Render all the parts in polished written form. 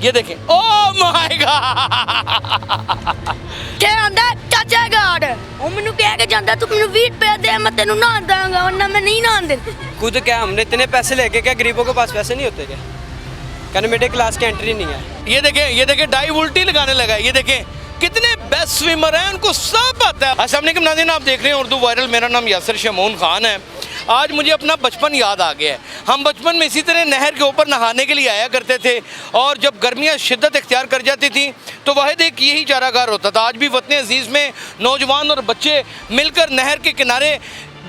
ये देखें, oh my God क्या आंदा चाचा गार्ड ਉਹ ਮੈਨੂੰ ਕਹਿ ਕੇ ਜਾਂਦਾ ਤੂੰ ਮੈਨੂੰ 20 रुपए दे मैं तेनू नहा दूंगा वरना मैं नहीं नहा दे खुद क्या हमने इतने पैसे लेके क्या गरीबों के पास पैसे नहीं होते क्या? कहने मिडिल क्लास की एंट्री नहीं है। ये देखें डाइव उल्टी लगाने लगा है। ये देखें कितने बेस्ट स्विमर हैं, उनको सब आता है। अस्सलाम वालेकुम नाज़रीन, आप देख रहे हैं उर्दू वायरल। मेरा नाम यासिर शमून खान है। आज मुझे अपना बचपन याद आ गया है। हम बचपन में इसी तरह नहर के ऊपर नहाने के लिए आया करते थे और जब गर्मियाँ शिद्दत इख्तियार कर जाती थी तो वाहिद एक यही चारागार होता था। आज भी वतन अजीज़ में नौजवान और बच्चे मिलकर नहर के किनारे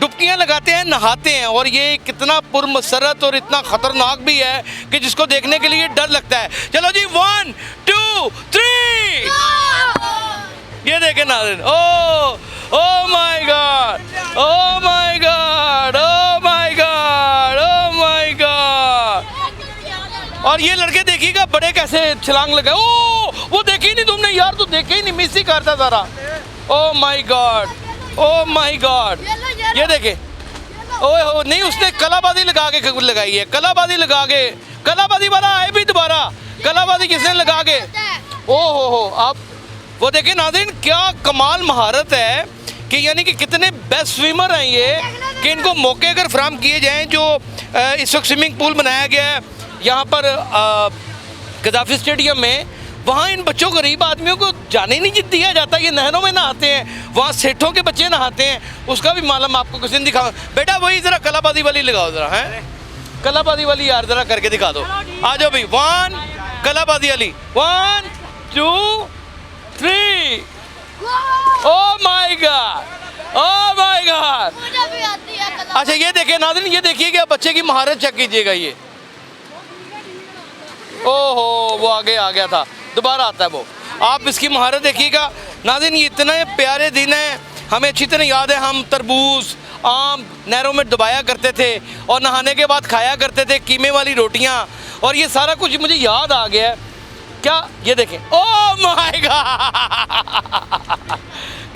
डुबकियाँ लगाते हैं, नहाते हैं और ये कितना पुरमसरत और इतना ख़तरनाक भी है कि जिसको देखने के लिए डर लगता है। चलो जी 1 2 3 ये देखें नाज़रीन, oh my God, oh my God, oh my God, oh my God. और ये लड़के देखिएगा बड़े कैसे छलांग लगाए। ओ वो देखे ही नहीं तुमने यार, तो देखे ही नहीं, मिस ही करता सारा। Oh my God, oh my God. ये देखे, ओए हो नहीं, उसने कलाबाजी लगा के लगाई है, कलाबाजी लगा के। कलाबाजी वाला आए भी दोबारा, कलाबाजी किसने लगा के। ओ हो आप वो देखें नाज़रीन, क्या कमाल महारत है कि यानी कि कितने बेस्ट स्विमर हैं ये कि इनको मौके अगर फराम किए जाएं। जो इस वक्त स्विमिंग पूल बनाया गया है यहाँ पर गद्दाफी स्टेडियम में, वहाँ इन बच्चों गरीब आदमियों को जाने नहीं दिया जाता। ये नहरों में नहाते हैं, वहाँ सेठों के बच्चे नहाते हैं। उसका भी मालूम आपको किसी ने दिखा। बेटा वही ज़रा कलाबाजी वाली लगाओ ज़रा, हैं कलाबाजी वाली यार ज़रा करके दिखा दो। आ जाओ भाई, 1 कलाबाजी वाली, 1 2 3 oh my God, oh my God. अच्छा ये देखिए नाज़रीन, ये देखिए कि बच्चे की महारत चेक कीजिएगा। ये ओहो वो आगे आ गया था, दोबारा आता है वो। आप इसकी महारत देखिएगा नाज़रीन। ये इतने प्यारे दिन हैं, हमें अच्छी तरह याद है। हम तरबूज आम नहरों में डुबाया करते थे और नहाने के बाद खाया करते थे कीमे वाली रोटियां, और ये सारा कुछ मुझे याद आ गया है। क्या ये देखें, ओ माय गॉड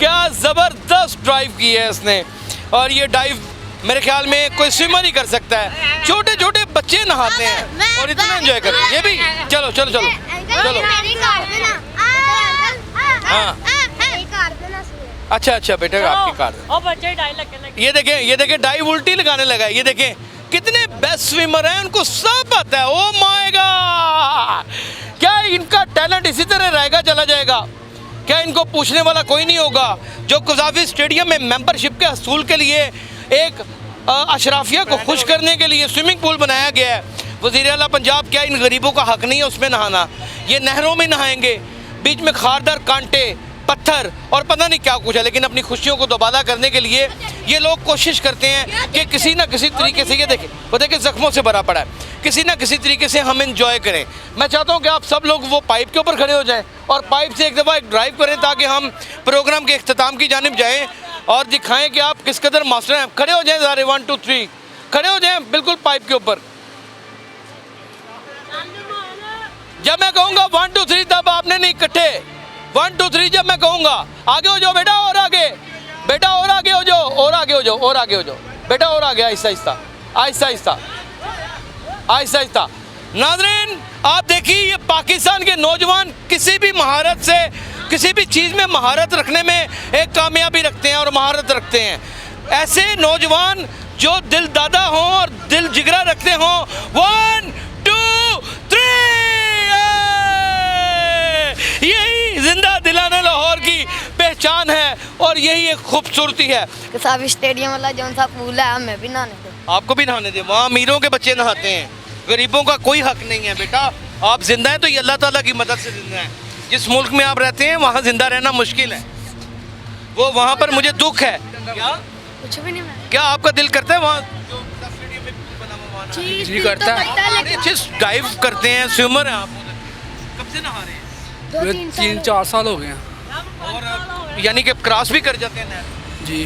क्या ज़बरदस्त ड्राइव की है इसने। और ये डाइव मेरे ख्याल में कोई स्विमर ही कर सकता है। छोटे छोटे बच्चे नहाते हैं और इतना एंजॉय करते हैं। ये भी चलो चलो चलो चलो। हाँ अच्छा अच्छा बेटा आपकी कार। ये देखें डाइव उल्टी लगाने लगा है। ये देखें कितने बेस्ट स्विमर हैं, उनको सब आता है। ओ माय गॉड, क्या इनका टैलेंट इसी तरह रहेगा, चला जाएगा क्या? इनको पूछने वाला कोई नहीं होगा। जो गद्दाफी स्टेडियम में मेंबरशिप के हसूल के लिए एक अशराफिया को खुश करने के लिए स्विमिंग पूल बनाया गया है। वज़ीर आला पंजाब, क्या इन गरीबों का हक नहीं है उसमें नहाना? ये नहरों में नहाएंगे, बीच में खारदार कांटे पत्थर और पता नहीं क्या कुछ है, लेकिन अपनी खुशियों को दोबारा करने के लिए ये लोग कोशिश करते हैं कि किसी ना किसी तरीके से, ये देखें वो देखें ज़ख्मों से भरा पड़ा है, किसी ना किसी तरीके से हम इंजॉय करें। मैं चाहता हूं कि आप सब लोग वो पाइप के ऊपर खड़े हो जाएं और पाइप से एक दफ़ा एक ड्राइव करें ताकि हम प्रोग्राम के इख्तिताम की जानिब जाएं और दिखाएं कि आप किस कदर मास्टर हैं। खड़े हो जाएं सारे, 1 2 3 खड़े हो जाएं बिल्कुल पाइप के ऊपर। जब मैं कहूँगा 1 2 3 तब आपने नहीं, इकट्ठे 1 2 3 जब मैं कहूँगा आगे हो जाओ बेटा, और आगे बेटा, और आगे हो जाओ, और आगे हो जाओ, और आगे हो जाओ बेटा, और आगे, आहिस्ता आहिस्ता आहिस्ता आहिस्ता आहिस्ता आहिस्ता। नाज़रीन आप देखिए, ये पाकिस्तान के नौजवान किसी भी महारत से, किसी भी चीज़ में महारत रखने में एक कामयाबी रखते हैं और महारत रखते हैं। ऐसे नौजवान जो दिल दादा हों और दिल जिगरा रखते हों। 1 2 3 यही जिंदा दिलाने लाहौर की पहचान है और यही एक खूबसूरती है। गद्दाफी स्टेडियम वाला जौन सा पूल है हमें भी नहाने दो। आपको भी नहाने दे, वहाँ अमीरों के बच्चे नहाते हैं, गरीबों का कोई हक नहीं है। बेटा आप जिंदा हैं तो ये अल्लाह ताला की मदद से जिंदा हैं। जिस मुल्क में आप रहते हैं वहाँ जिंदा रहना मुश्किल है, वो वहाँ पर मुझे दुख है। क्या कुछ भी नहीं, क्या आपका दिल करता है वहाँ जी करता है? जिस डाइव करते हैं, स्विमर हैं आप, कब से नहा रहे हैं? 3-4 साल हो गए हैं। और यानी कि क्रॉस भी कर जाते हैं नहर जी।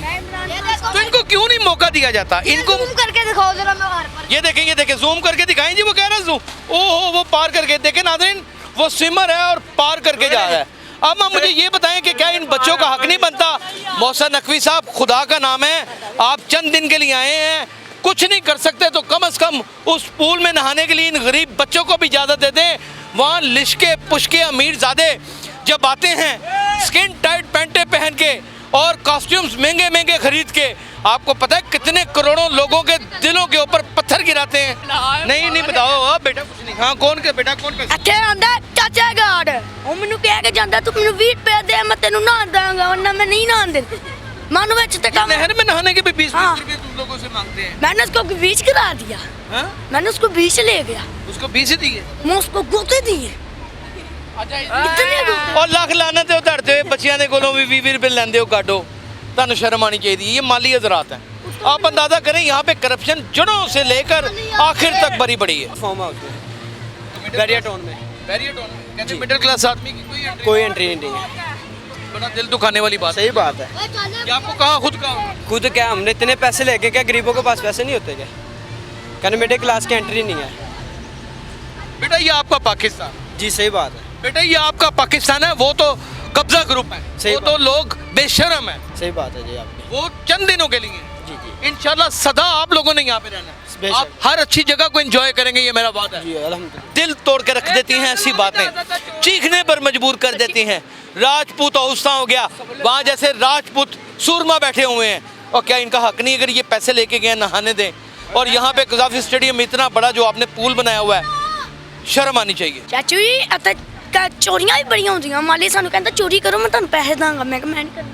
तो इनको क्यों नहीं मौका दिया जाता? इनको जूम करके दिखाओ जरा, मैं बाहर पर। ये देखें जूम करके दिखाएं जी। वो कह रहा है जूम, ओहो वो पार करके देखें नाज़रीन, वो स्विमर है और पार करके जा रहा है। अब आप मुझे ये बताएं कि क्या इन बच्चों का हक नहीं बनता? मौसा नकवी साहब, खुदा का नाम है, आप चंद दिन के लिए आए हैं, कुछ नहीं कर सकते तो कम से कम उस पूल में नहाने के लिए इन गरीब बच्चों को भी इजाज़त दे दें। वहाँ लिशके पुशके अमीर ज़ादे जब आते हैं स्किन टाइट पैंटें पहन के और कॉस्ट्यूम्स महंगे महंगे खरीद के, आपको पता है कितने करोड़ों लोगों के दिलों के ऊपर पत्थर गिराते हैं। नहीं बताओ अब बेटा कुछ नहीं। हाँ कौन के बेटा कौन पैसे? ਇੱਥੇ ਆਂਦਾ ਚਾਚਾ ਗਾਰਡ ਉਹ ਮੈਨੂੰ ਕਹਿ ਕੇ ਜਾਂਦਾ ਤੂੰ ਮੈਨੂੰ 20 ਰੁਪਏ ਦੇ ਮੈਂ ਤੈਨੂੰ ਨਹਾ ਦਾਂਗਾ ਵਰਨਾ ਮੈਂ ਨਹੀਂ ਨਹਾਣ ਦਿੰਦੀ ਮਨ ਵਿੱਚ ਤੇ ਕੰਮ नहर में नहाने के भी 20 हाँ। रुपए तुम लोगों से मांगते हैं। मैंने उसको 20 करा दिया हाँ? मैंने उसको 20 ले गया उसको 20 ही दिए मैं उसको गोते दिए इतने गोते और ਲੱਖ ਲਾਨਤ ਤੇ ਉਧਾਰਦੇ ਹੋਏ ਬੱਚਿਆਂ ਦੇ ਕੋਲੋਂ ਵੀ 20 ਰੁਪਏ ਲੈਂਦੇ ਹੋ ਕਾਢੋ। ਤੁਹਾਨੂੰ ਸ਼ਰਮ ਆਣੀ चाहिए। ये माली हजरात है। आप अंदाजा करें यहाँ पे करप्शन जड़ों से लेकर आखिर तक भरी पड़ी है। फॉर्म हाउस में बैरियर टाउन में कहते मिडिल क्लास आदमी की कोई एंट्री नहीं है। बड़ा दिल दुखाने वाली बात सही बात है। है। आपको कहा खुद कहा खुद क्या हमने इतने पैसे लेके क्या गरीबों के पास पैसे नहीं होते क्या? कहने मिडिल क्लास की एंट्री नहीं है। बेटा ये आपका पाकिस्तान, जी सही बात है। बेटा ये आपका पाकिस्तान है। वो तो कब्जा ग्रुप है, सही वो तो लोग बेशरम है। सही बात है जी आपकी। वो चंद दिनों के लिए जी जी इंशाल्लाह सदा आप लोगों ने यहाँ पे रहना है। बेशक। आप हर अच्छी जगह को एंजॉय करेंगे, ये मेरा वादा है। जी अल्हम्दुलिल्लाह। दिल तोड़ के रख देती हैं ऐसी बातें, चीखने पर मजबूर कर देती हैं। राजपूत औस्ता हो गया, वहाँ जैसे राजपूत सूरमा बैठे हुए हैं। और क्या इनका हक नहीं अगर ये पैसे लेके गए नहाने दें? और यहाँ पे कज़ाफी स्टेडियम इतना बड़ा जो आपने पूल बनाया हुआ है, शर्म आनी चाहिए। ਚਾਚੂ ਜੀ ਅਤੇ ਚੋਰੀਆਂ ਵੀ ਬੜੀਆਂ ਹੁੰਦੀਆਂ ਮਾਲੀ ਸਾਨੂੰ ਕਹਿੰਦਾ ਚੋਰੀ ਕਰੋ ਮੈਂ ਤੁਹਾਨੂੰ ਪੈਸੇ ਦਾਂਗਾ ਮੈਂ ਕਿਹਾ ਮੈਂ नहीं करना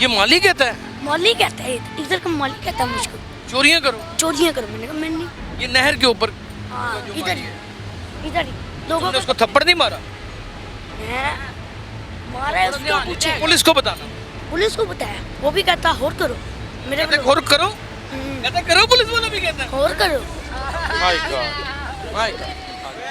ये माली कहता है मौली कहता है इधर का मौली कहता है मुझको चोरियाँ करो। चोरियां करो मैंने कहा मैं नहीं ये नहर के ऊपर हाँ इधर इधर ही लोगों तुमने को उसको थप्पड़ नहीं मारा? मैं मारा है उसको पूछे पुलिस को बताना। पुलिस को बताया वो भी कहता और करो मेरे कहते को खोर करो, कहते करो, पुलिस वाला भी कहता है। और करो माय गॉड, माय गॉड।